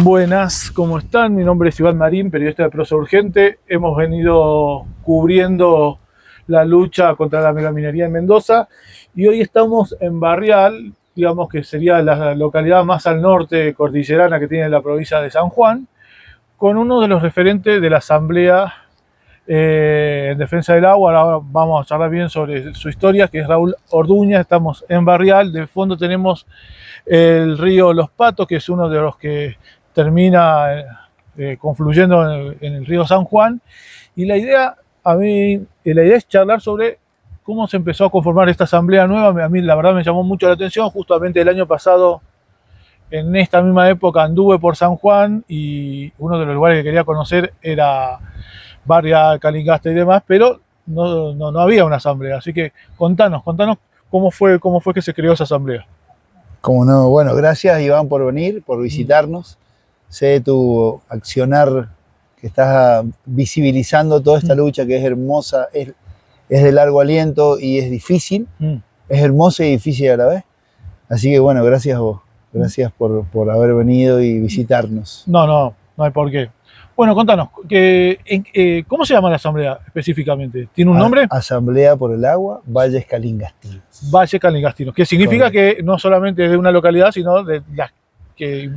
Buenas, ¿cómo están? Mi nombre es Iván Marín, periodista de Prosa Urgente. Hemos venido cubriendo la lucha contra la megaminería en Mendoza y hoy estamos en Barrial, digamos que sería la localidad más al norte cordillerana que tiene la provincia de San Juan, con uno de los referentes de la Asamblea en Defensa del Agua. Ahora vamos a charlar bien sobre su historia, que es Raúl Orduña. Estamos en Barrial, de fondo tenemos el río Los Patos, que es uno de los que termina confluyendo en el río San Juan. Y la idea es charlar sobre cómo se empezó a conformar esta asamblea nueva. A mí la verdad me llamó mucho la atención. Justamente el año pasado, en esta misma época, anduve por San Juan y uno de los lugares que quería conocer era Barrial, Calingasta y demás, pero no había una asamblea. Así que contanos cómo fue que se creó esa asamblea. Como no, bueno, gracias Iván por venir, por visitarnos. Sé de tu accionar que estás visibilizando toda esta lucha que es hermosa, es de largo aliento y es difícil. Es hermosa y difícil a la vez. Así que bueno, gracias a vos. Gracias por haber venido y visitarnos. No hay por qué. Bueno, contanos, ¿cómo se llama la asamblea específicamente? ¿Tiene un nombre? Asamblea por el Agua, Valles Calingastinos. Valles Calingastinos, que significa que no solamente es de una localidad, sino de las que...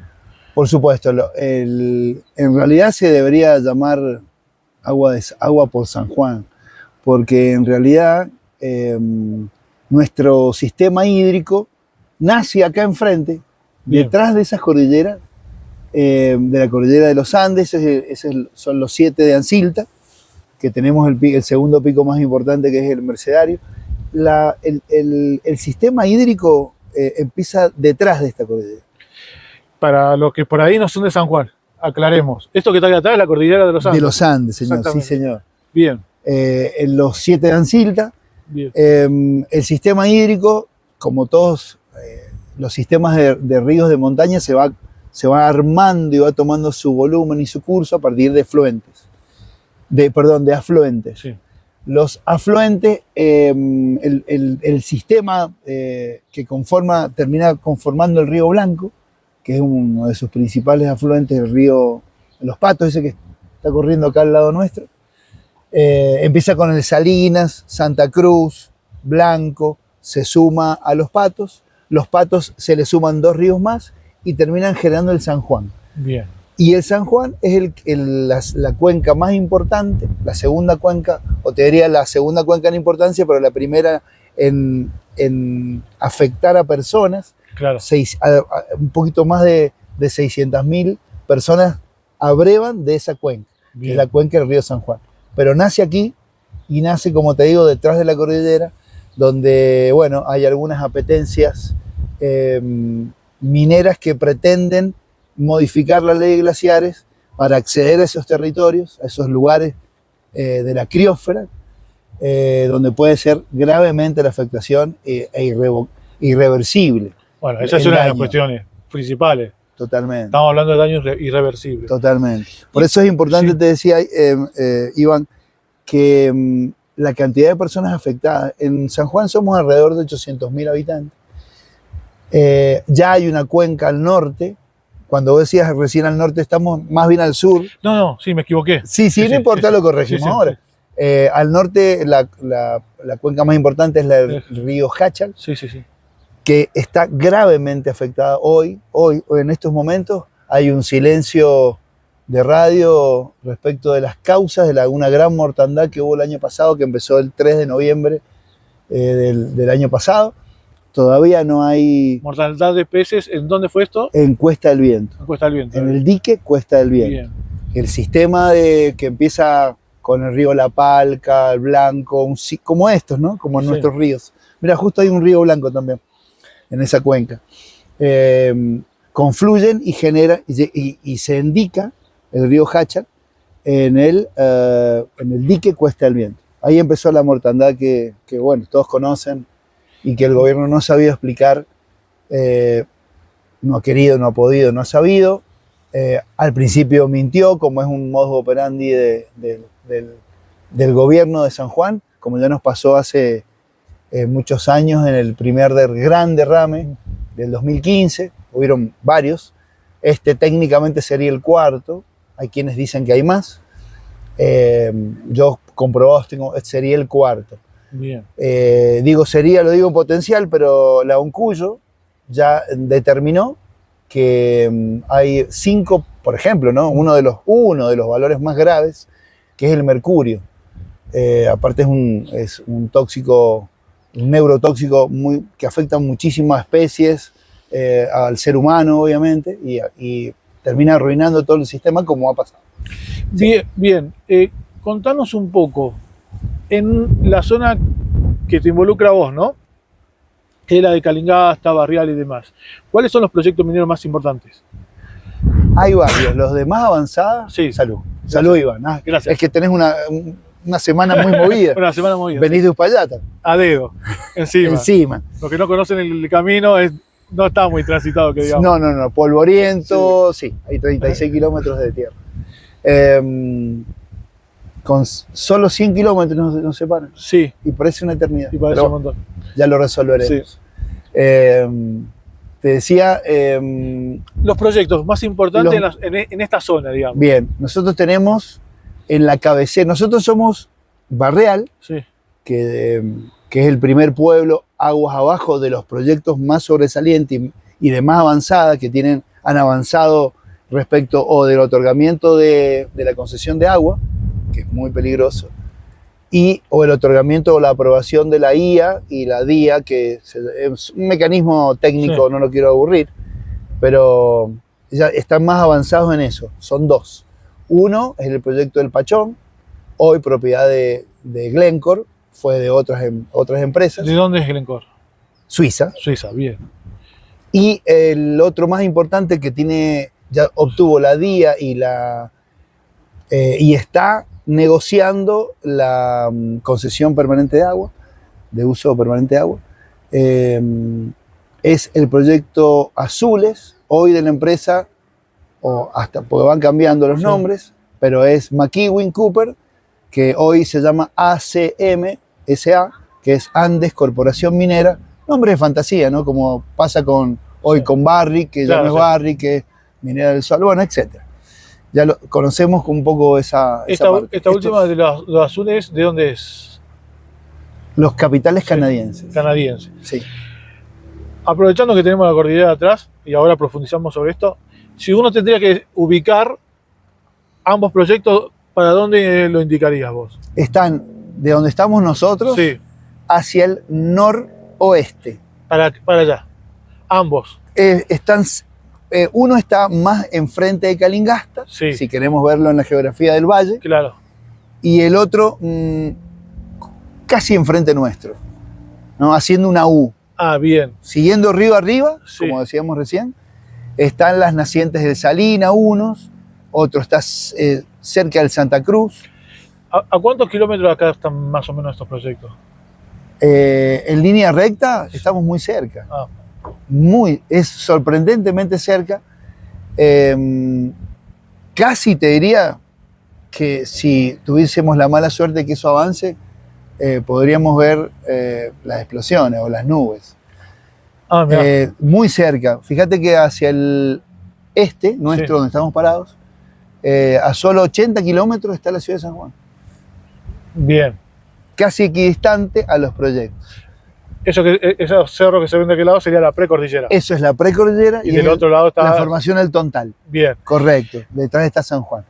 Por supuesto, en realidad se debería llamar agua por San Juan, porque en realidad nuestro sistema hídrico nace acá enfrente, detrás de esas cordilleras, de la cordillera de los Andes. Son los 7 de Ancilta, que tenemos el segundo pico más importante, que es el Mercedario. El sistema hídrico empieza detrás de esta cordillera. Para los que por ahí no son de San Juan, aclaremos. Esto que está ahí atrás es la cordillera de los Andes. De los Andes, señor. Sí, señor. Bien. En los 7 de Ancilta. Bien. El sistema hídrico, como todos los sistemas de ríos de montaña, se va armando y va tomando su volumen y su curso a partir de afluentes. Sí. Los afluentes, el sistema que termina conformando el río Blanco, que es uno de sus principales afluentes, el río Los Patos, ese que está corriendo acá al lado nuestro. Empieza con el Salinas, Santa Cruz, Blanco, se suma a Los Patos se le suman 2 ríos más y terminan generando el San Juan. Bien. Y el San Juan es la cuenca más importante, la segunda cuenca, o te diría la segunda cuenca en importancia, pero la primera en afectar a personas. Claro. Un poquito más de 600.000 personas abrevan de esa cuenca, que es la cuenca del río San Juan. Pero nace aquí y nace, como te digo, detrás de la cordillera, donde, bueno, hay algunas apetencias mineras que pretenden modificar la ley de glaciares para acceder a esos territorios, a esos lugares de la criósfera, donde puede ser gravemente la afectación irreversible. Bueno, esa es una de las cuestiones principales. Totalmente. Estamos hablando de daños irreversibles. Totalmente. Por eso es importante, te decía, Iván, que la cantidad de personas afectadas, en San Juan somos alrededor de 800.000 habitantes. Ya hay una cuenca al norte. Cuando vos decías recién al norte, estamos más bien al sur. No, sí, me equivoqué. Sí, no importa, lo corregimos ahora. Al norte, la cuenca más importante es el río Jáchal, que está gravemente afectada hoy, en estos momentos. Hay un silencio de radio respecto de las causas de una gran mortandad que hubo el año pasado, que empezó el 3 de noviembre del año pasado. Todavía no hay... ¿Mortandad de peces? ¿En dónde fue esto? En Cuesta del Viento. En Cuesta del Viento. En el dique Cuesta del Viento. Bien. El sistema que empieza con el río La Palca, el Blanco, como estos, ¿no? Como nuestros ríos. Mira, justo hay un río Blanco también, en esa cuenca. Confluyen y genera, y se indica el río Jáchal en el dique Cuesta del Viento. Ahí empezó la mortandad que bueno, todos conocen, y que el gobierno no ha sabido explicar, no ha querido, no ha podido, no ha sabido. Al principio mintió, como es un modus operandi del gobierno de San Juan, como ya nos pasó hace muchos años en el primer gran derrame del 2015, hubieron varios, Este técnicamente sería el cuarto. Hay quienes dicen que hay más. Yo comprobados tengo, sería el cuarto. Bien. Digo sería, lo digo potencial, pero la Uncuyo ya determinó que hay 5, por ejemplo, ¿no? Uno de los valores más graves, que es el mercurio. Aparte es un tóxico, un neurotóxico que afecta a muchísimas especies, al ser humano, obviamente, y termina arruinando todo el sistema, como ha pasado. Bien, bien. Contanos un poco, en la zona que te involucra a vos, ¿no? Que es la de Calingasta, Barrial y demás. ¿Cuáles son los proyectos mineros más importantes? Hay varios, los de más avanzada. Sí. Salud. Salud, Iván. Gracias. Es que tenés una semana muy movida. Una semana movida. Venís de Uspallata. A dedo, encima. Encima. Los que no conocen el camino, no está muy transitado, que digamos. No, polvoriento, sí, hay 36 kilómetros de tierra. Con solo 100 kilómetros nos separan. Sí. Y parece una eternidad. Y parece un montón. Ya lo resolveremos. Sí. Te decía... los proyectos más importantes en esta zona, digamos. Bien, nosotros tenemos en la cabecera, nosotros somos Barreal, sí. que es el primer pueblo aguas abajo de los proyectos más sobresalientes y de más avanzada, que han avanzado respecto o del otorgamiento de la concesión de agua, que es muy peligroso, o el otorgamiento o la aprobación de la IA y la DIA, que es un mecanismo técnico, sí. No lo quiero aburrir, pero ya están más avanzados en eso. Son 2. Uno es el proyecto del Pachón, hoy propiedad de Glencore, fue de otras empresas. ¿De dónde es Glencore? Suiza. Suiza, bien. Y el otro más importante que ya obtuvo la DIA y está negociando la concesión permanente de agua, de uso permanente de agua, es el proyecto Azules, hoy de la empresa, o hasta porque van cambiando los nombres, pero es McEwen Cooper, que hoy se llama ACM SA, que es Andes Corporación Minera, nombre de fantasía, ¿no? Como pasa con Barrick, que ya no es Barrick, que es Minera del Sol, bueno, etc. Ya conocemos un poco esa parte. Esta última de los azules, ¿de dónde es? Los capitales canadienses. Canadienses. Sí. Aprovechando que tenemos la cordillera atrás, y ahora profundizamos sobre esto, si uno tendría que ubicar ambos proyectos, ¿para dónde lo indicarías vos? Están de donde estamos nosotros, sí, hacia el noroeste. Para allá. Ambos. Uno está más enfrente de Calingasta, sí, si queremos verlo en la geografía del valle. Claro. Y el otro casi enfrente nuestro, ¿no? Haciendo una U. Ah, bien. Siguiendo río arriba, sí, como decíamos recién, están las nacientes del Salina, otro está cerca del Santa Cruz. ¿A cuántos kilómetros acá están más o menos estos proyectos? En línea recta estamos muy cerca. Es sorprendentemente cerca. Casi te diría que si tuviésemos la mala suerte de que eso avance, podríamos ver las explosiones o las nubes. Muy cerca. Fíjate que hacia el este nuestro, sí, donde estamos parados, a solo 80 kilómetros está la ciudad de San Juan. Bien. Casi equidistante a los proyectos. Esos cerros que se ven de aquel lado sería la precordillera. Eso es la precordillera y del otro lado está la formación del Tontal. Bien. Correcto. Detrás está San Juan.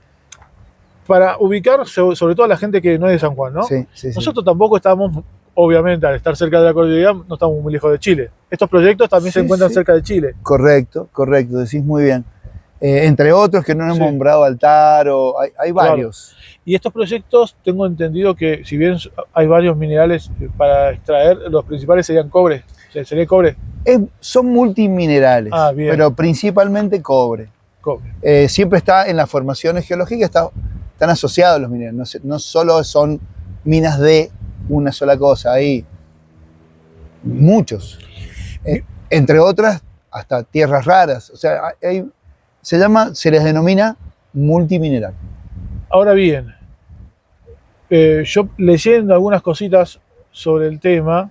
Para ubicar, sobre todo a la gente que no es de San Juan, ¿no? Sí. Nosotros tampoco estamos, obviamente, al estar cerca de la cordillera, no estamos muy lejos de Chile. Estos proyectos también se encuentran cerca de Chile. Correcto, decís muy bien. Entre otros que no hemos nombrado Altar, hay varios. Claro. Y estos proyectos, tengo entendido que si bien hay varios minerales para extraer, los principales serían cobre. ¿Sería cobre? Son multiminerales, bien, pero principalmente cobre. Siempre está en las formaciones geológicas, están asociados los minerales. No solo son minas de una sola cosa, hay muchos. Entre otras, hasta tierras raras. O sea, se les denomina multimineral. Ahora bien, yo leyendo algunas cositas sobre el tema,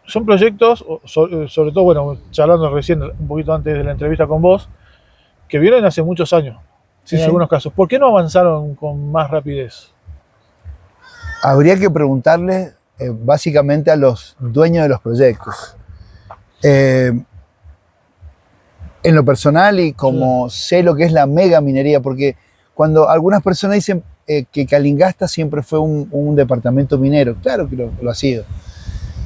son proyectos, sobre todo, bueno, charlando recién, un poquito antes de la entrevista con vos, que vienen hace muchos años, Sí, en sí. algunos casos. ¿Por qué no avanzaron con más rapidez? Habría que preguntarle básicamente a los dueños de los proyectos. Eh, en lo personal y como sé lo que es la mega minería, porque cuando algunas personas dicen que Calingasta siempre fue un departamento minero, claro que lo ha sido.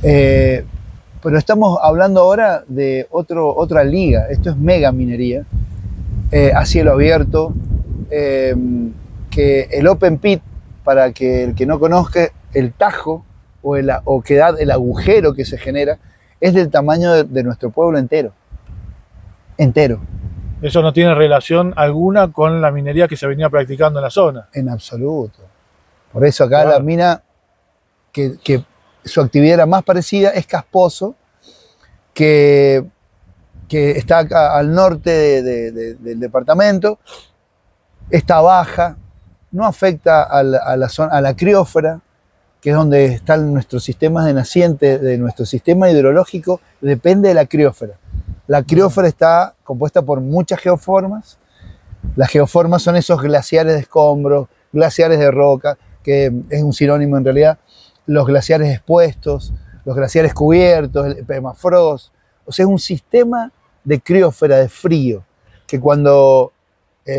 Pero estamos hablando ahora de otra liga, esto es mega minería, a cielo abierto, que el open pit, para que el que no conozca, el tajo o que da el agujero que se genera, es del tamaño de nuestro pueblo entero. Entero. Eso no tiene relación alguna con la minería que se venía practicando en la zona. En absoluto. Por eso acá Claro. la mina, que su actividad era más parecida, es Casposo, que está acá al norte del departamento, está baja, no afecta a la criósfera, que es donde están nuestros sistemas de naciente, de nuestro sistema hidrológico, depende de la criósfera. La criósfera está compuesta por muchas geoformas. Las geoformas son esos glaciares de escombros, glaciares de roca, que es un sinónimo en realidad, los glaciares expuestos, los glaciares cubiertos, el permafrost. O sea, es un sistema de criósfera, de frío, que cuando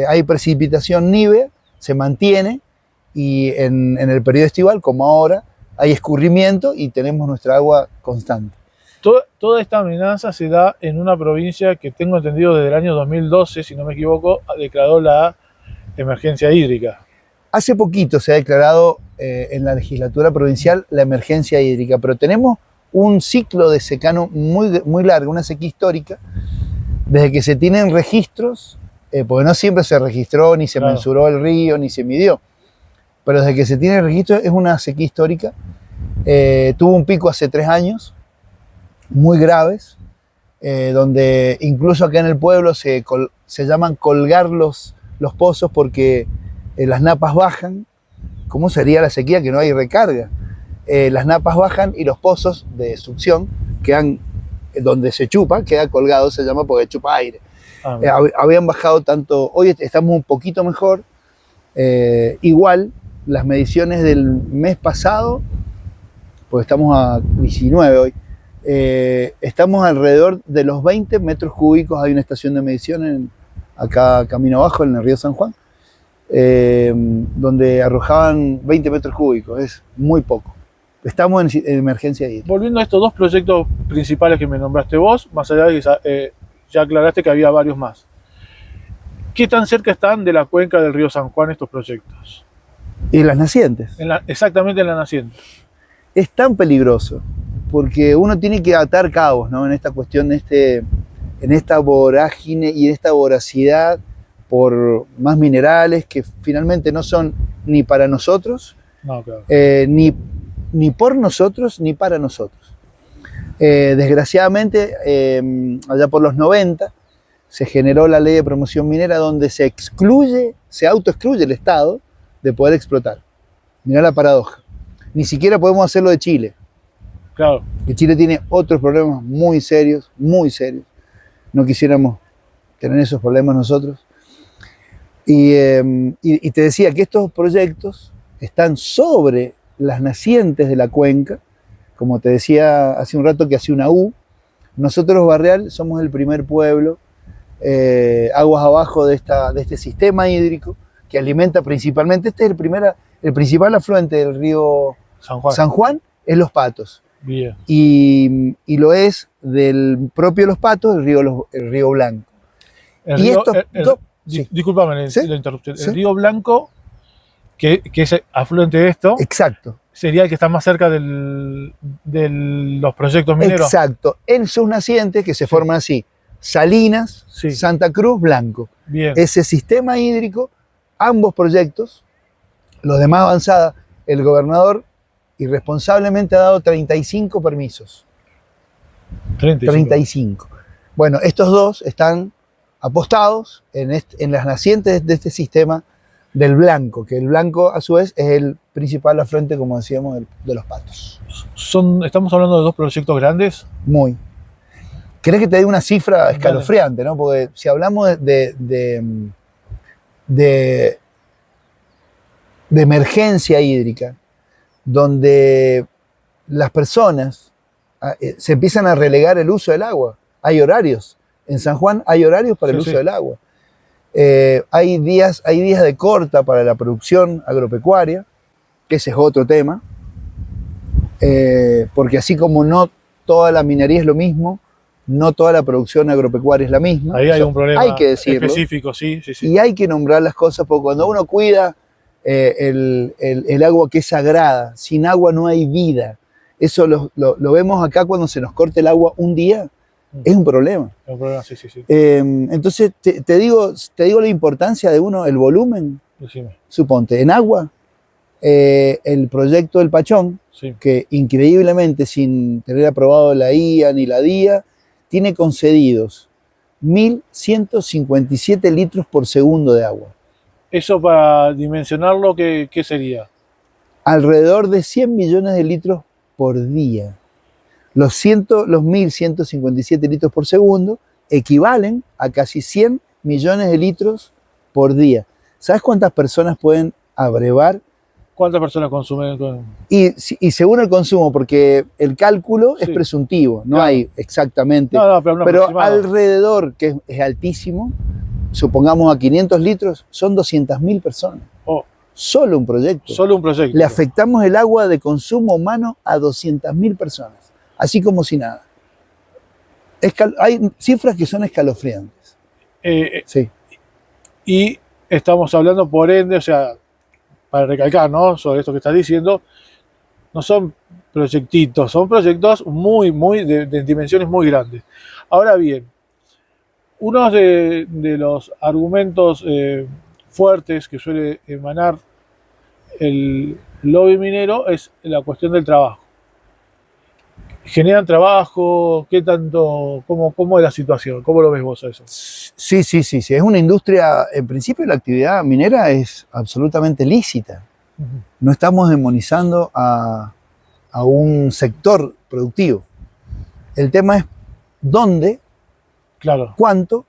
hay precipitación nívea, se mantiene, y en el periodo estival, como ahora, hay escurrimiento y tenemos nuestra agua constante. Toda esta amenaza se da en una provincia que tengo entendido desde el año 2012, si no me equivoco, declaró la emergencia hídrica. Hace poquito se ha declarado en la legislatura provincial la emergencia hídrica, pero tenemos un ciclo de secano muy largo, una sequía histórica, desde que se tienen registros, porque no siempre se registró, ni se mensuró el río, ni se midió, pero desde que se tiene registro es una sequía histórica. Tuvo un pico hace 3 años, muy graves, donde incluso acá en el pueblo se llaman colgar los pozos porque las napas bajan. ¿Cómo sería la sequía que no hay recarga? Las napas bajan y los pozos de succión quedan donde se chupa, queda colgado, se llama porque chupa aire. Habían bajado tanto, hoy estamos un poquito mejor, igual las mediciones del mes pasado, pues estamos a 19 hoy, estamos alrededor de los 20 metros cúbicos. Hay una estación de medición acá camino abajo en el río San Juan, donde arrojaban 20 metros cúbicos, es muy poco. Estamos en emergencia hídrica. Volviendo a estos dos proyectos principales que me nombraste vos, más allá de que ya aclaraste que había varios más. ¿Qué tan cerca están de la cuenca del río San Juan estos proyectos? Y las nacientes. Exactamente en la naciente. Es tan peligroso, porque uno tiene que atar cabos, ¿no? En esta cuestión, en esta vorágine y en esta voracidad por más minerales que finalmente no son ni para nosotros, no, claro. ni por nosotros, ni para nosotros. Desgraciadamente, allá por los 90, se generó la ley de promoción minera donde se autoexcluye el Estado de poder explotar. Mirá la paradoja. Ni siquiera podemos hacerlo de Chile. Claro. Que Chile tiene otros problemas muy serios, muy serios. No quisiéramos tener esos problemas nosotros. Y te decía que estos proyectos están sobre las nacientes de la cuenca, como te decía hace un rato que hacía una U. Nosotros, Barreal, somos el primer pueblo aguas abajo de este sistema hídrico que alimenta principalmente, este es el principal afluente del río San Juan, es Los Patos. Bien. Y lo es del propio Los Patos, el río Blanco. Discúlpame ¿Sí? la interrupción. ¿Sí? El río Blanco, que es afluente de esto, exacto, sería el que está más cerca de los proyectos mineros. Exacto, en sus nacientes que se forman así: Salinas, Santa Cruz, Blanco. Bien. Ese sistema hídrico, ambos proyectos, los de más avanzada, el gobernador irresponsablemente ha dado 35 permisos. 35. Bueno, estos dos están apostados en las nacientes de este sistema del Blanco, que el Blanco a su vez es el principal afluente, como decíamos, de los Patos. Estamos hablando de dos proyectos grandes. Muy. ¿Querés que te dé una cifra escalofriante, ¿no? Porque si hablamos de emergencia hídrica, donde las personas se empiezan a relegar el uso del agua. Hay horarios. En San Juan hay horarios para el uso del agua. Hay días de corta para la producción agropecuaria, que ese es otro tema, porque así como no toda la minería es lo mismo, no toda la producción agropecuaria es la misma. Ahí hay un problema hay que decirlo, específico, sí. Y hay que nombrar las cosas, porque cuando uno cuida el agua que es sagrada, sin agua no hay vida. Eso lo vemos acá cuando se nos corta el agua un día, es un problema. Es un problema, sí. Entonces te digo la importancia de el volumen. Decime. Suponte, en agua, el proyecto del Pachón, sí, que increíblemente sin tener aprobado la IA ni la DIA, tiene concedidos 1.157 litros por segundo de agua. Eso, para dimensionarlo, ¿qué sería? Alrededor de 100 millones de litros por día. Los 1.157 litros por segundo equivalen a casi 100 millones de litros por día. ¿Sabes cuántas personas pueden abrevar? ¿Cuántas personas consumen? Y según el consumo, porque el cálculo es presuntivo, no hay exactamente. Pero alrededor, que es altísimo, supongamos a 500 litros, son 200.000 personas. Solo un proyecto. Solo un proyecto. Le afectamos el agua de consumo humano a 200.000 personas, así como si nada. Hay cifras que son escalofriantes. Sí. Y estamos hablando, por ende, o sea, para recalcar, ¿no?, sobre esto que estás diciendo, no son proyectitos, son proyectos de dimensiones muy grandes. Ahora bien, uno de los argumentos fuertes que suele emanar el lobby minero es la cuestión del trabajo. ¿Generan trabajo? ¿Qué tanto? ¿Cómo es la situación? ¿Cómo lo ves vos a eso? Sí. Es una industria, en principio la actividad minera es absolutamente lícita. No estamos demonizando a un sector productivo. El tema es dónde, cuánto,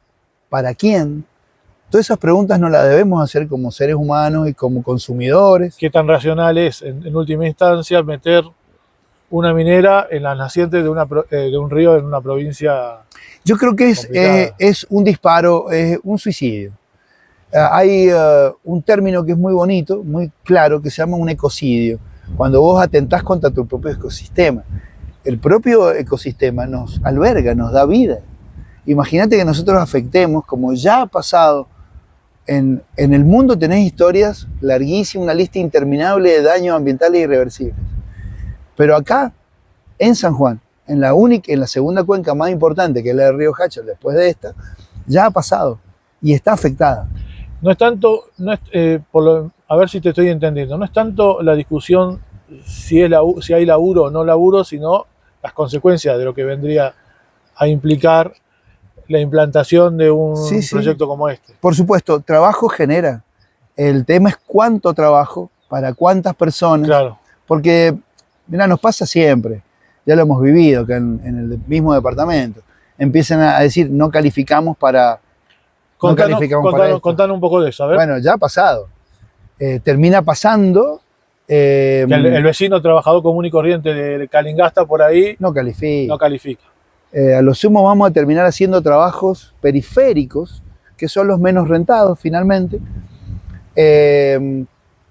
para quién. Todas esas preguntas no las debemos hacer como seres humanos y como consumidores. ¿Qué tan racional es, en última instancia, meter una minera en las nacientes de un río en una provincia? Yo creo que es un disparo, es un suicidio. Hay un término que es muy bonito, muy claro, que se llama un ecocidio. Cuando vos atentás contra tu propio ecosistema. El propio ecosistema nos alberga, nos da vida. Imagínate que nosotros afectemos, como ya ha pasado. En el mundo tenés historias larguísimas, una lista interminable de daños ambientales irreversibles. Pero acá, en San Juan, en la segunda cuenca más importante, que es la del río Hacha, después de esta, ya ha pasado y está afectada. No es tanto, a ver si te estoy entendiendo, no es tanto la discusión si hay laburo o no laburo, sino las consecuencias de lo que vendría a implicar la implantación de un proyecto como este. Por supuesto, trabajo genera. El tema es cuánto trabajo, para cuántas personas. Claro. Porque, mira, nos pasa siempre. Ya lo hemos vivido acá en el mismo departamento. Empiezan a decir, no calificamos para... Contanos un poco de eso, a ver. Bueno, ya ha pasado. Termina pasando... que el vecino trabajador común y corriente de Calingasta por ahí... No califica. A lo sumo vamos a terminar haciendo trabajos periféricos, que son los menos rentados finalmente.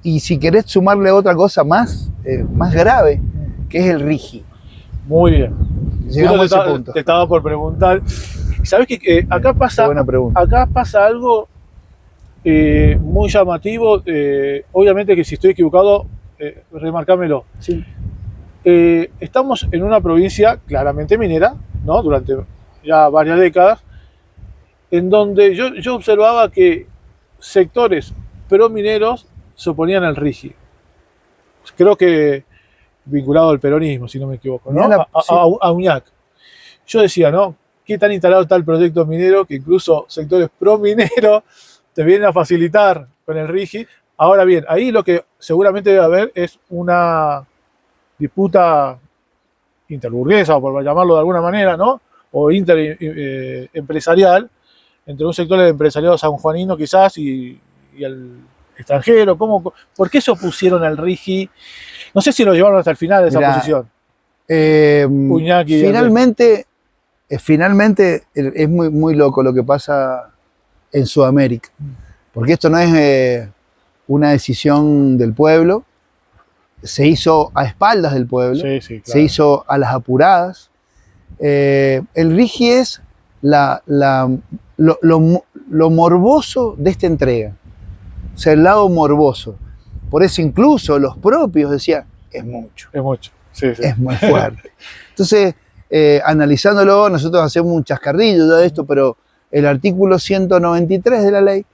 Y si querés sumarle otra cosa más grave, que es el RIGI. Muy bien. Llegamos a ese punto. Te estaba por preguntar. ¿Sabés que acá pasa algo muy llamativo? Obviamente que si estoy equivocado, remarcámelo. Sí. Estamos en una provincia claramente minera, ¿no?, durante ya varias décadas, en donde yo observaba que sectores pro-mineros se oponían al RIGI. Creo que vinculado al peronismo, si no me equivoco, ¿no? A Uñac. Yo decía, ¿no?, qué tan instalado está el proyecto minero que incluso sectores pro-mineros te vienen a facilitar con el RIGI, Ahora bien, ahí lo que seguramente debe haber es una disputa interburguesa, o por llamarlo de alguna manera, ¿no? O interempresarial, entre un sector del empresariado sanjuanino quizás y el extranjero. ¿Por qué se opusieron al RIGI? No sé si lo llevaron hasta el final de esa Mirá, posición. Uñaki y finalmente es muy, muy loco lo que pasa en Sudamérica, porque esto no es una decisión del pueblo, se hizo a espaldas del pueblo, Sí, sí, claro. se hizo a las apuradas. El RIGI es lo morboso de esta entrega, o sea, el lado morboso. Por eso incluso los propios decían, es mucho. Es mucho, sí, sí. Es muy fuerte. Entonces, analizándolo, nosotros hacemos un chascarrillo ya de esto, pero el artículo 193 de la ley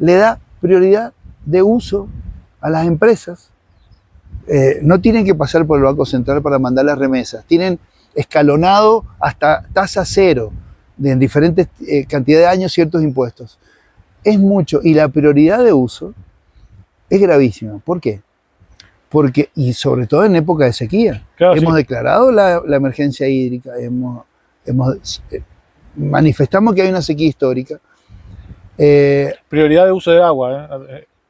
le da prioridad de uso a las empresas. No tienen que pasar por el Banco Central para mandar las remesas. Tienen escalonado hasta tasa cero en diferentes cantidades de años ciertos impuestos. Es mucho. Y la prioridad de uso es gravísima. ¿Por qué? Porque, y sobre todo en época de sequía, Claro, hemos sí. declarado la emergencia hídrica, manifestamos que hay una sequía histórica. Prioridad de uso de agua,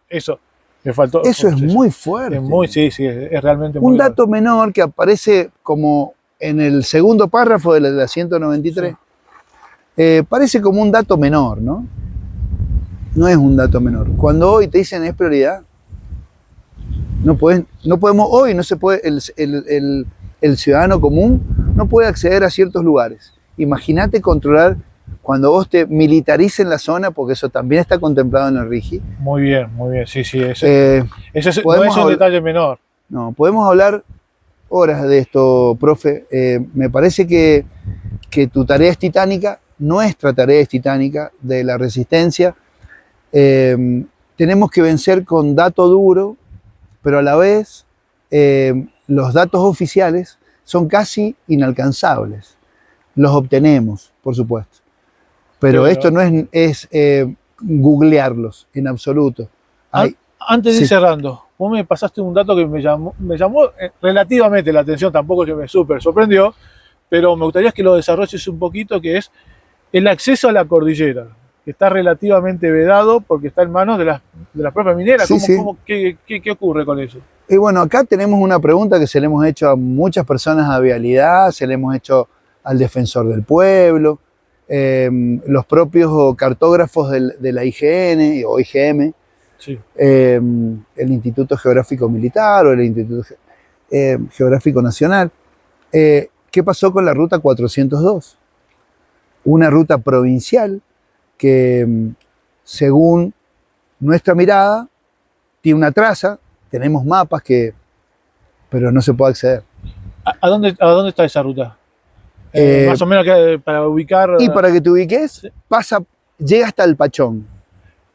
eso me faltó. Eso es muy fuerte. Sí, es realmente muy Un dato menor que aparece como en el segundo párrafo de la 193, parece como un dato menor, ¿no? No es un dato menor. Cuando hoy te dicen es prioridad, no podemos hoy, no se puede, el ciudadano común no puede acceder a ciertos lugares. Imagínate controlar cuando vos te militaricen la zona, porque eso también está contemplado en el RIGI. Muy bien, sí, ese no es un detalle menor. No, podemos hablar horas de esto, profe. Me parece que tu tarea es titánica, nuestra tarea es titánica de la resistencia. Tenemos que vencer con dato duro, pero a la vez los datos oficiales son casi inalcanzables. Los obtenemos, por supuesto. Pero esto no es googlearlos en absoluto. Antes de ir cerrando, vos me pasaste un dato que me llamó relativamente la atención, tampoco que me súper sorprendió, pero me gustaría que lo desarrolles un poquito, que es el acceso a la cordillera, que está relativamente vedado porque está en manos de las propias mineras. ¿Qué ocurre con eso? Y bueno, acá tenemos una pregunta que se le hemos hecho a muchas personas a Vialidad, se le hemos hecho al Defensor del Pueblo, los propios cartógrafos de la IGN o IGM, sí. El Instituto Geográfico Militar o el Instituto Geográfico Nacional. ¿Qué pasó con la ruta 402? Una ruta provincial que, según nuestra mirada, tiene una traza, tenemos mapas pero no se puede acceder. ¿A dónde está esa ruta? Más o menos para ubicar. Y para que te ubiques, llega hasta el Pachón.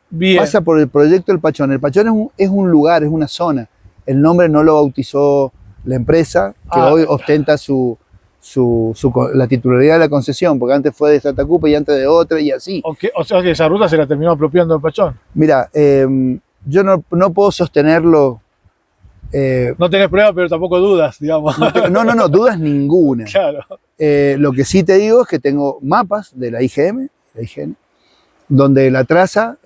Bien. Pasa por el proyecto del Pachón. El Pachón es un lugar, es una zona. El nombre no lo bautizó la empresa, que hoy ostenta la titularidad de la concesión, porque antes fue de Satacupa y antes de otra y así. O sea que esa ruta se la terminó apropiando el Pachón. Mira, yo no puedo sostenerlo. No tenés pruebas, pero tampoco dudas, digamos. No, dudas ninguna. Claro. Lo que sí te digo es que tengo mapas de la IGN, donde la traza,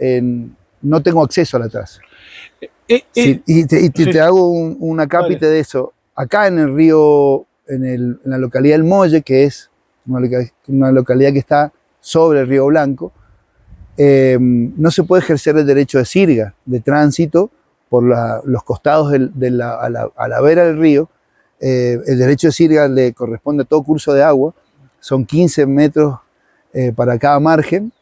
no tengo acceso a la traza. Te hago una cápita de eso. Acá en el río, en la localidad del Molle, que es una localidad que está sobre el Río Blanco, no se puede ejercer el derecho de sirga, de tránsito, por los costados a la vera del río. El derecho de sirga le corresponde a todo curso de agua, son 15 metros para cada margen,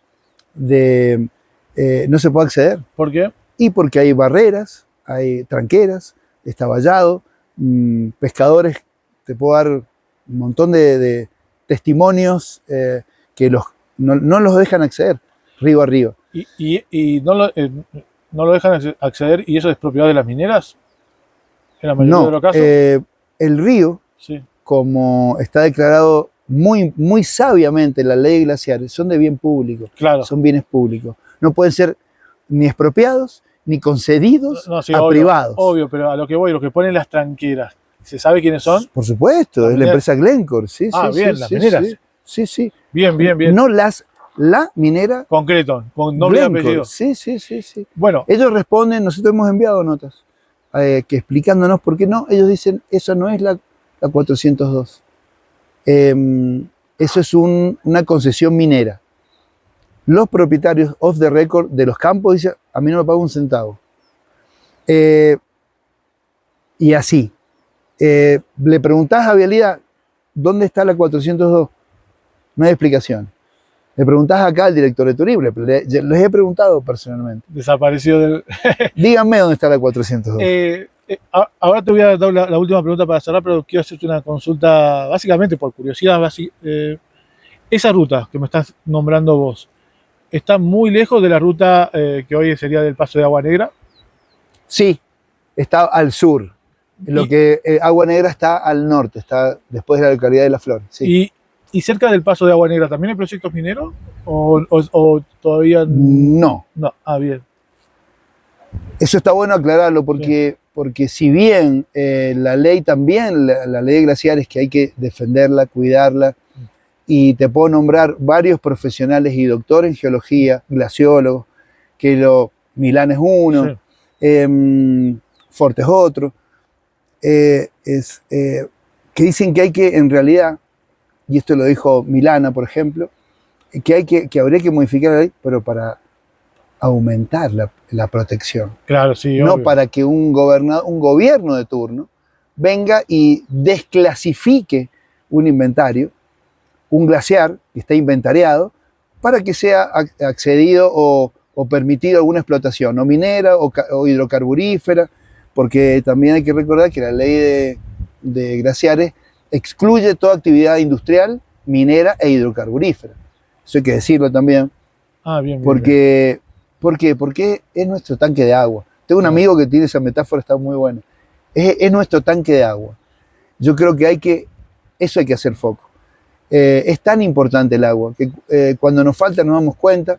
no se puede acceder. ¿Por qué? Y porque hay barreras, hay tranqueras, está vallado, pescadores, te puedo dar un montón de testimonios que no los dejan acceder río arriba. ¿Y no lo dejan acceder y eso es propiedad de las mineras? En la mayoría de los casos. El río, sí, como está declarado muy, muy sabiamente en la ley de glaciares, son de bien público, claro, son bienes públicos. No pueden ser ni expropiados ni concedidos No, sí, a obvio, privados. obvio, pero a lo que voy, los que ponen las tranqueras, ¿se sabe quiénes son? Por supuesto, es la empresa Glencore. Sí, Ah, sí, bien, sí, las sí, mineras. sí, sí, sí. Bien, bien, bien. No la minera Concreto, con nombre y Glencore. apellido. Sí, sí, sí, sí. Bueno, Ellos responden, nosotros hemos enviado notas que explicándonos por qué no. Ellos dicen, esa no es la 402. Eso es una concesión minera. Los propietarios off the record de los campos dicen, a mí no me paga un centavo. Y así. Le preguntás a Vialidad, ¿dónde está la 402? No hay explicación. Le preguntás acá al director de turismo, les he preguntado personalmente. desapareció del... Díganme dónde está la 402. Ahora te voy a dar la última pregunta para cerrar, pero quiero hacerte una consulta, básicamente por curiosidad. Esa ruta que me estás nombrando vos, ¿está muy lejos de la ruta que hoy sería del Paso de Agua Negra? Sí, está al sur. Lo que Agua Negra está al norte, está después de la localidad de La Flor. Sí. ¿Y cerca del Paso de Agua Negra también hay proyectos mineros? ¿O todavía No. no? Ah, bien. Eso está bueno aclararlo porque si bien la ley también, la ley de glaciares, que hay que defenderla, cuidarla, y te puedo nombrar varios profesionales y doctores en geología, glaciólogos, Milán es uno, sí. Forte es otro, que dicen que hay que, en realidad, y esto lo dijo Milana, por ejemplo, que habría que modificar la ley, pero para aumentar la protección. Claro, sí, no obvio. Para que un gobierno de turno venga y desclasifique un inventario, un glaciar que está inventariado, para que sea accedido o permitido alguna explotación, o minera o hidrocarburífera, porque también hay que recordar que la ley de glaciares excluye toda actividad industrial, minera e hidrocarburífera. Eso hay que decirlo también. Ah, bien, bien, porque, bien. ¿Por qué? Porque es nuestro tanque de agua. Tengo un amigo que tiene esa metáfora, está muy buena. Es nuestro tanque de agua. Yo creo que eso hay que hacer foco. Es tan importante el agua que cuando nos falta nos damos cuenta,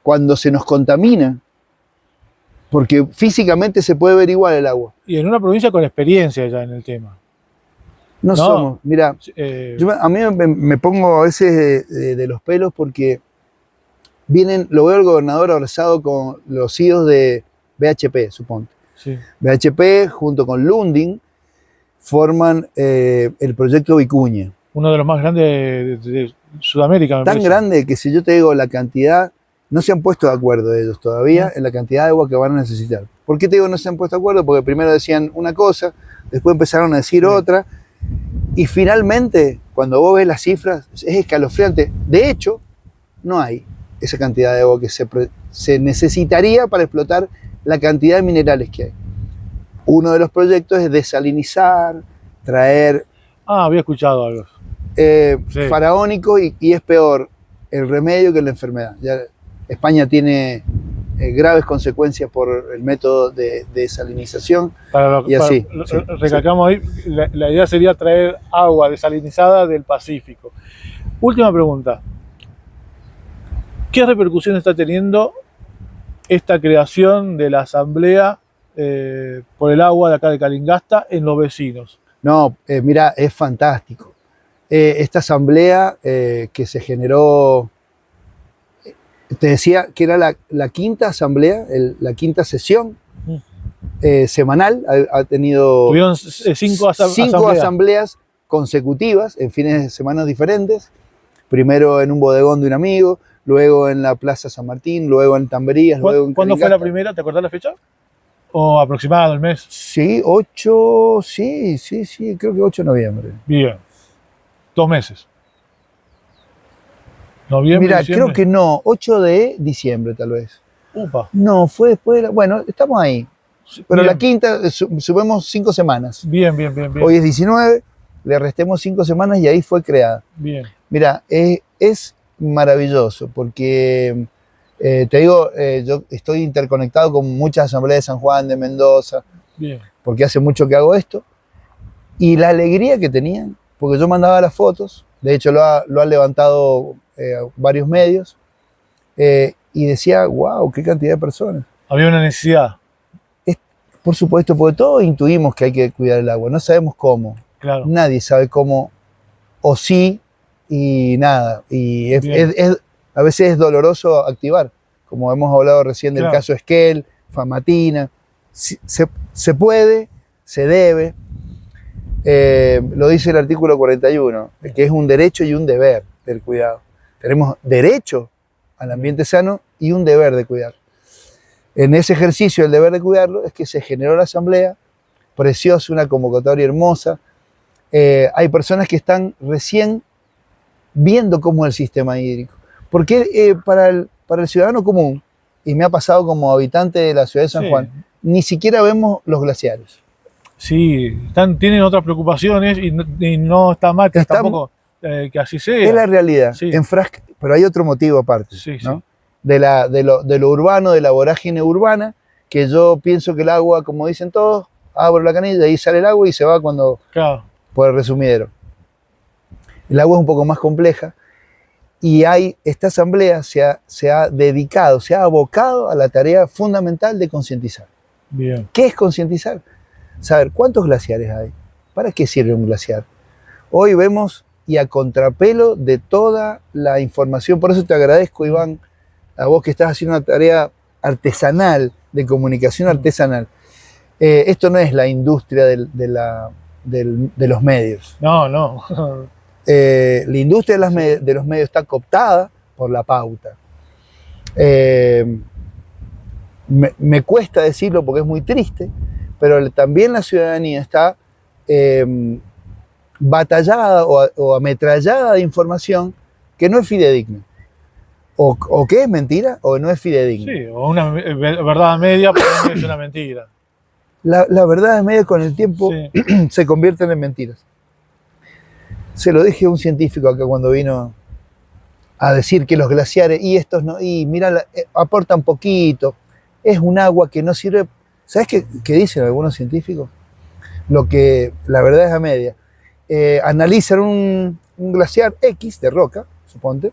cuando se nos contamina, porque físicamente se puede ver igual el agua. Y en una provincia con experiencia ya en el tema. No somos, mira, a mí me pongo a veces de los pelos porque lo veo el gobernador abrazado con los hijos de BHP, suponte. Sí. BHP junto con Lundin forman el proyecto Vicuña. Uno de los más grandes de Sudamérica, me Tan parece. grande que si yo te digo la cantidad, no se han puesto de acuerdo ellos todavía en la cantidad de agua que van a necesitar. ¿Por qué te digo no se han puesto de acuerdo? Porque primero decían una cosa, después empezaron a decir otra, y finalmente, cuando vos ves las cifras, es escalofriante. De hecho, no hay esa cantidad de agua que se necesitaría para explotar la cantidad de minerales que hay. Uno de los proyectos es desalinizar, traer... había escuchado algo. Faraónico y es peor el remedio que la enfermedad. Ya España tiene graves consecuencias por el método de desalinización y así. Recalcamos ahí, la idea sería traer agua desalinizada del Pacífico. Última pregunta. ¿Qué repercusión está teniendo esta creación de la asamblea por el agua de acá de Calingasta en los vecinos? No, mira, es fantástico. Esta asamblea que se generó, te decía que era la quinta asamblea, la quinta sesión semanal, ha tenido... Tuvieron cinco asambleas consecutivas en fines de semana diferentes, primero en un bodegón de un amigo, luego en la Plaza San Martín, luego en Tamberías, luego en ¿Cuándo fue la primera? ¿Te acordás la fecha? ¿O aproximado el mes? Sí, creo que 8 de noviembre. Bien. 2 meses. Noviembre, mira, diciembre. Creo que no, 8 de diciembre tal vez. Upa. No, fue después de bueno, estamos ahí. Pero bien. La quinta, subimos 5 semanas. Bien. Hoy es 19, le restemos 5 semanas y ahí fue creada. Bien. Mira, es maravilloso porque, te digo, yo estoy interconectado con muchas asambleas de San Juan, de Mendoza, bien. Porque hace mucho que hago esto. Y la alegría que tenían, porque yo mandaba las fotos, de hecho lo han levantado varios medios, y decía, wow, qué cantidad de personas. Había una necesidad, Es, por supuesto, porque todos intuimos que hay que cuidar el agua, no sabemos cómo. claro. Nadie sabe cómo, o sí, y nada. Y Bien. a veces es doloroso activar, como hemos hablado recién del Claro. caso Esquel, Famatina. Se puede, se debe. Lo dice el artículo 41, que es un derecho y un deber del cuidado. Tenemos derecho al ambiente sano y un deber de cuidar. En ese ejercicio, el deber de cuidarlo, es que se generó la asamblea, preciosa, una convocatoria hermosa. Hay personas que están recién viendo cómo es el sistema hídrico. Porque para el ciudadano común, y me ha pasado como habitante de la ciudad de San Sí. Juan, ni siquiera vemos los glaciares. Sí, tienen otras preocupaciones y no está mal que Está- tampoco que así sea. Es la realidad, Sí. pero hay otro motivo aparte, Sí, ¿no? sí. De lo urbano, de la vorágine urbana, que yo pienso que el agua, como dicen todos, abro la canilla, ahí sale el agua y se va cuando Claro, por el resumidero. El agua es un poco más compleja y esta asamblea se ha dedicado, se ha abocado a la tarea fundamental de concientizar. bien. ¿Qué es concientizar? Saber cuántos glaciares hay, para qué sirve un glaciar. Hoy vemos, y a contrapelo de toda la información, por eso te agradezco, Iván, a vos que estás haciendo una tarea artesanal, de comunicación artesanal. Esto no es la industria de los medios. No, no. La industria de los medios está cooptada por la pauta. Me cuesta decirlo porque es muy triste, pero también la ciudadanía está batallada o ametrallada de información que no es fidedigna. O que es mentira o no es fidedigna. Sí, o una verdad media, pero es una mentira. La verdad de medio con el tiempo Sí. se convierten en mentiras. Se lo dije a un científico acá cuando vino a decir que los glaciares y estos no, y mira, aportan poquito, es un agua que no sirve. ¿Sabes qué dicen algunos científicos? La verdad es a media. Analizan un glaciar X de roca, suponte,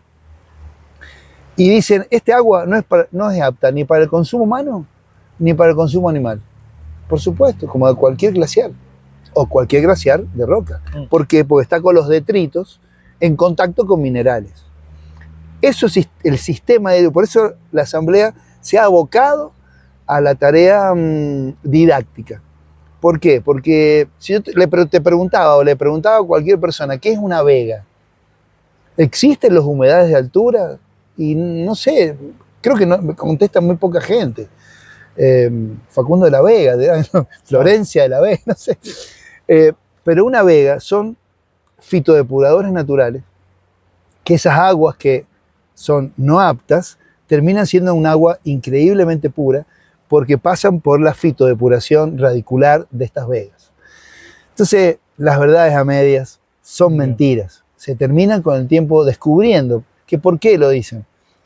y dicen, este agua no es apta ni para el consumo humano ni para el consumo animal. Por supuesto, como de cualquier glaciar, o cualquier glaciar de roca. ¿Por qué? Porque está con los detritos en contacto con minerales. Eso es el sistema por eso la asamblea se ha abocado a la tarea didáctica. ¿Por qué? Porque si yo te preguntaba o le preguntaba a cualquier persona, ¿qué es una vega? ¿Existen las humedades de altura? Y no sé, creo que no, me contesta muy poca gente. Facundo de la Vega, Florencia de la Vega, no sé. Pero una vega son fitodepuradores naturales, que esas aguas que son no aptas terminan siendo un agua increíblemente pura porque pasan por la fitodepuración radicular de estas vegas. Entonces, las verdades a medias son mentiras. Se terminan con el tiempo descubriendo que por qué lo dicen.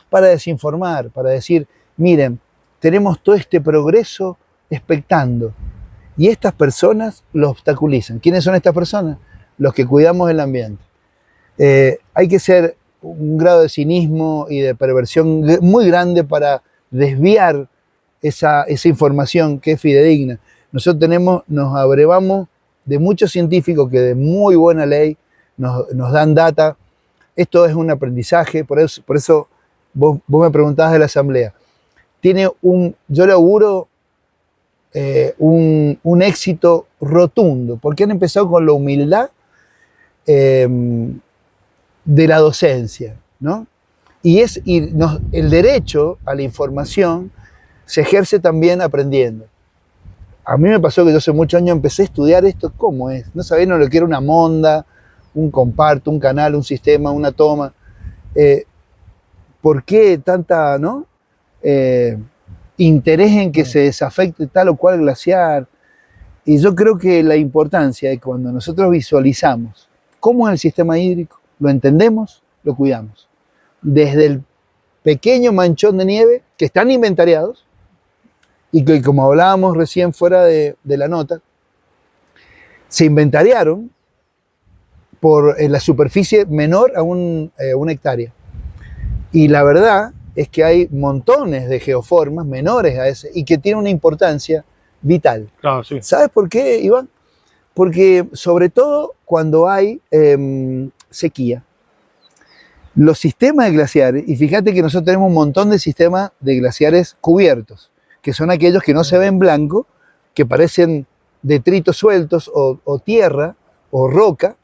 Para desinformar, para decir, miren, tenemos todo este progreso expectando y estas personas lo obstaculizan. ¿Quiénes son estas personas? Los que cuidamos el ambiente. Hay que ser un grado de cinismo y de perversión muy grande para desviar esa información que es fidedigna. Nosotros nos abrevamos de muchos científicos que de muy buena ley nos dan data. Esto es un aprendizaje, por eso vos me preguntabas de la asamblea. Yo le auguro un éxito rotundo, porque han empezado con la humildad de la docencia, ¿no? El derecho a la información se ejerce también aprendiendo. A mí me pasó que yo hace muchos años empecé a estudiar esto, ¿cómo es? No sabía lo que era una monda, un comparto, un canal, un sistema, una toma. ¿Por qué tanta, no? Interés en que se desafecte tal o cual glaciar? Y yo creo que la importancia es cuando nosotros visualizamos cómo es el sistema hídrico, lo entendemos, lo cuidamos. Desde el pequeño manchón de nieve, que están inventariados, y que como hablábamos recién fuera de la nota, se inventariaron por la superficie menor a una hectárea. Y la verdad es que hay montones de geoformas menores a ese y que tienen una importancia vital. Claro, sí. ¿Sabes por qué, Iván? Porque sobre todo cuando hay sequía. Los sistemas de glaciares, y fíjate que nosotros tenemos un montón de sistemas de glaciares cubiertos, que son aquellos que no se ven blanco, que parecen detritos sueltos o tierra o roca.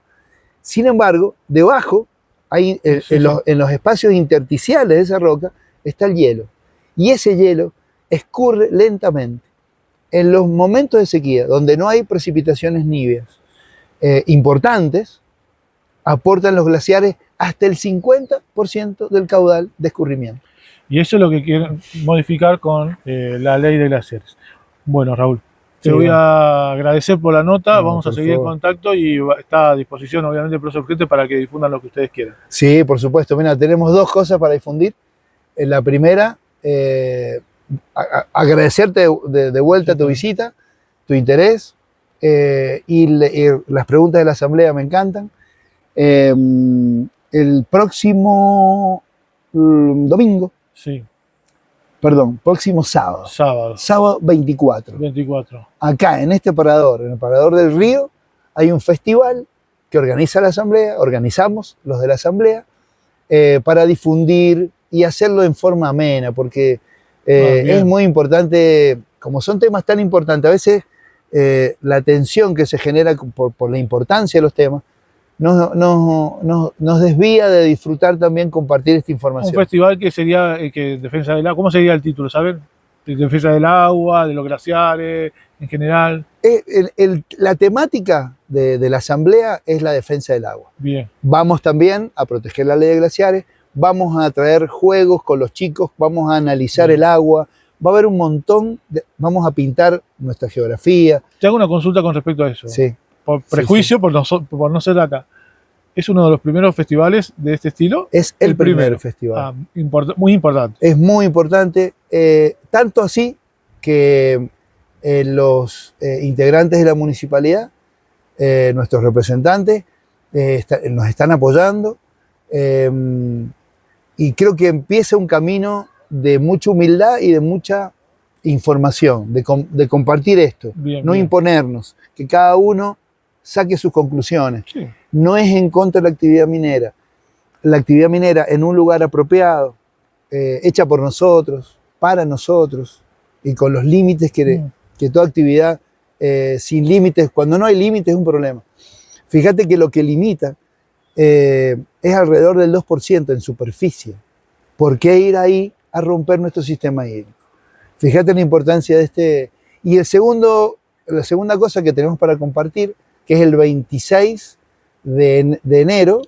Sin embargo, debajo, hay, en los espacios intersticiales de esa roca, está el hielo. Y ese hielo escurre lentamente. En los momentos de sequía, donde no hay precipitaciones níveas importantes, aportan los glaciares hasta el 50% del caudal de escurrimiento. Y eso es lo que quieren modificar con la ley de glaciares. Bueno, Raúl, te voy a agradecer por la nota, No, vamos a seguir en contacto y está a disposición obviamente el profesor Urgente para que difundan lo que ustedes quieran. Sí, por supuesto. Mira, tenemos dos cosas para difundir. La primera, agradecerte de vuelta tu visita, tu interés y las preguntas de la asamblea me encantan. El próximo domingo, próximo sábado. Sábado 24. Acá en este parador, en el parador del río, hay un festival que organiza la asamblea, organizamos los de la asamblea, para difundir y hacerlo en forma amena, porque es muy importante, como son temas tan importantes, a veces la tensión que se genera por la importancia de los temas, nos desvía de disfrutar también compartir esta información. Un festival que sería Defensa del Agua. ¿Cómo sería el título, saben? Defensa del agua, de los glaciares, en general. La temática de la asamblea es la defensa del agua. Bien. Vamos también a proteger la ley de glaciares, vamos a traer juegos con los chicos, vamos a analizar el agua, va a haber un montón, vamos a pintar nuestra geografía. Te hago una consulta con respecto a eso. Sí. Por prejuicio, sí. Por no ser de acá. ¿Es uno de los primeros festivales de este estilo? Es el primer festival. Muy importante. Es muy importante, tanto así que los integrantes de la municipalidad, nuestros representantes, nos están apoyando y creo que empieza un camino de mucha humildad y de mucha información, de compartir esto, no imponernos, que cada uno saque sus conclusiones. Sí. No es en contra de la actividad minera. La actividad minera en un lugar apropiado, hecha por nosotros, para nosotros, y con los límites que toda actividad sin límites, cuando no hay límites es un problema. Fíjate que lo que limita es alrededor del 2% en superficie. ¿Por qué ir ahí a romper nuestro sistema hídrico? Fíjate la importancia de este. Y la segunda cosa que tenemos para compartir, que es el 26 de enero,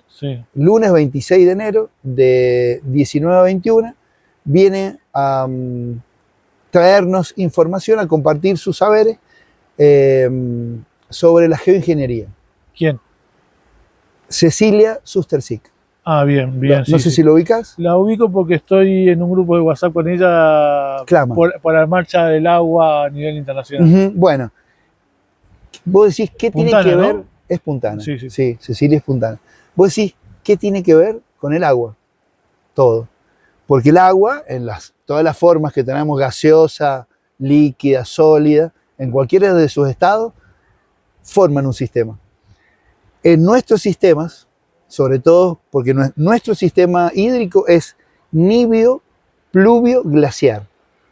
lunes 26 de enero, de 19 a 21, viene a traernos información, a compartir sus saberes sobre la geoingeniería. ¿Quién? Cecilia Sustersic. Ah, bien. No sé si lo ubicas. La ubico porque estoy en un grupo de WhatsApp con ella por la marcha del agua a nivel internacional. Bueno, vos decís, ¿qué tiene que ver? ¿No? Es puntana. Sí. Sí, Cecilia es puntana. Vos decís, ¿qué tiene que ver con el agua? Todo. Porque el agua, en todas las formas que tenemos, gaseosa, líquida, sólida, en cualquiera de sus estados, forman un sistema. En nuestros sistemas, sobre todo porque nuestro sistema hídrico es níveo, pluvio, glaciar.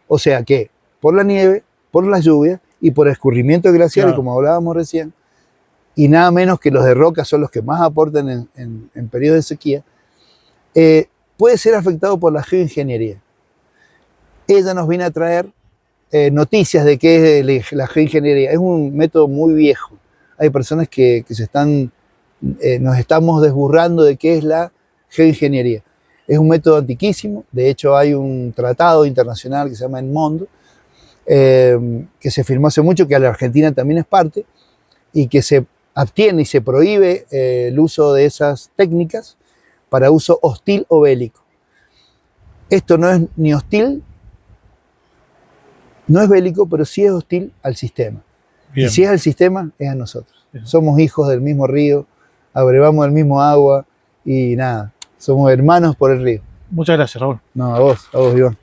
O sea que por la nieve, por las lluvias y por escurrimiento glaciares, como hablábamos recién, y nada menos que los de roca son los que más aportan en periodos de sequía, puede ser afectado por la geoingeniería. Ella nos viene a traer noticias de qué es la geoingeniería. Es un método muy viejo. Hay personas que nos estamos desburrando de qué es la geoingeniería. Es un método antiquísimo. De hecho, hay un tratado internacional que se llama ENMOND, que se firmó hace mucho, que a la Argentina también es parte, y que se abstiene y se prohíbe el uso de esas técnicas para uso hostil o bélico. Esto no es ni hostil, no es bélico, pero sí es hostil al sistema. Bien. Y si es al sistema, es a nosotros. Bien. Somos hijos del mismo río, abrevamos del mismo agua y nada, somos hermanos por el río. Muchas gracias, Raúl. No, a vos, Iván.